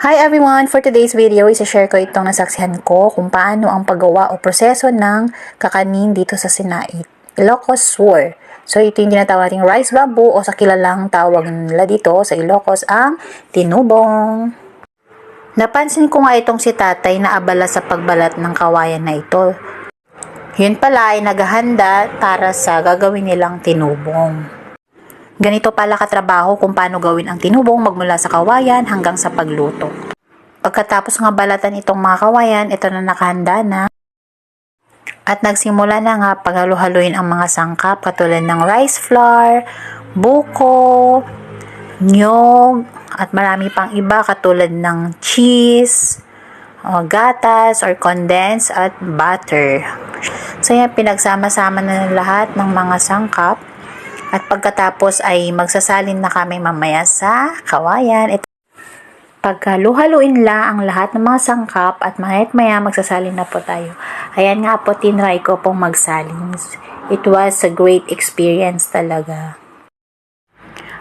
Hi everyone! For today's video, isa-share ko itong nasaksihan ko kung paano ang paggawa o proseso ng kakanin dito sa Sinait, Ilocos Sur. So ito yung tinatawag nating rice bamboo o sa kilalang tawag nila dito sa Ilocos ang tinubong. Napansin ko nga itong si tatay na abala sa pagbalat ng kawayan na ito. Yun pala ay naghahanda para sa gagawin nilang tinubong. Ganito pala katrabaho kung paano gawin ang tinubong magmula sa kawayan hanggang sa pagluto. Pagkatapos nga balatan itong mga kawayan, ito na nakahanda na. At nagsimula na nga paghalu-haluin ang mga sangkap katulad ng rice flour, buko, nyog, at marami pang iba katulad ng cheese, gatas or condensed at butter. So yan, pinagsama-sama na lahat ng mga sangkap. At pagkatapos ay magsasalin na kami mamaya sa kawayan. Pagkaluhaluin lang ang lahat ng mga sangkap at maya magsasalin na po tayo. Ayan nga po, tinry ko pong magsalin. It was a great experience talaga.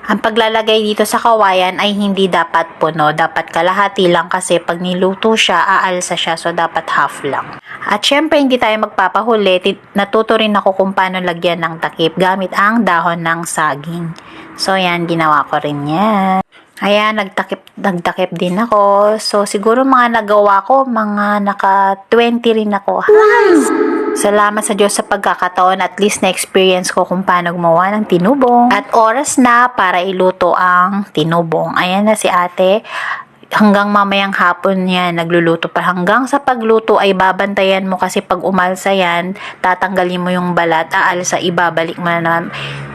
Ang paglalagay dito sa kawayan ay hindi dapat puno. Dapat kalahati lang kasi pag niluto siya, aalsa siya. So, dapat half lang. At syempre, hindi tayo magpapahuli. Natuto rin ako kung paano lagyan ng takip gamit ang dahon ng saging. So, yan, ginawa ko rin yan. Ayan, nagtakip din ako. So, siguro mga nagawa ko, mga naka 20 rin ako. Wow! Salamat sa Diyos sa pagkakataon, at least na-experience ko kung paano gumawa ng tinubong. At oras na para iluto ang tinubong. Ayan na si ate. Hanggang mamayang hapon yan, nagluluto pa. Hanggang sa pagluto ay babantayan mo kasi pag umalsa yan, tatanggalin mo yung balat, aalsa, ibabalik mo na naman.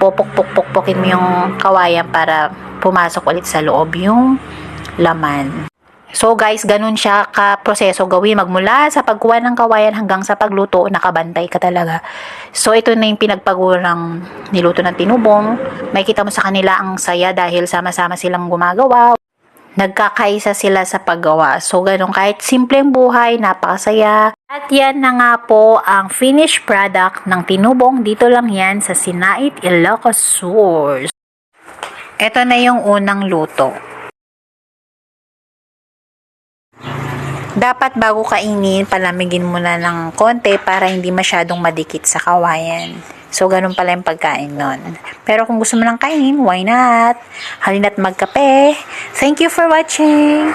Pupuk-puk-puk-pukin mo yung kawayan para pumasok ulit sa loob yung laman. So guys, ganun siya ka-proseso gawin. Magmula sa pagkuha ng kawayan hanggang sa pagluto, nakabantay ka talaga. So ito na yung pinagpagurang niluto ng tinubong. May kita mo sa kanila ang saya dahil sama-sama silang gumagawa. Nagkakaisa sila sa paggawa. So ganun, kahit simpleng buhay, napakasaya. At yan na nga po ang finished product ng tinubong. Dito lang yan sa Sinait, Ilocos Sur. Ito na yung unang luto. Dapat bago kainin, palamigin muna ng konti para hindi masyadong madikit sa kawayan. So, ganun pala yung pagkain nun. Pero kung gusto mo lang kainin, why not? Halina't magkape. Thank you for watching!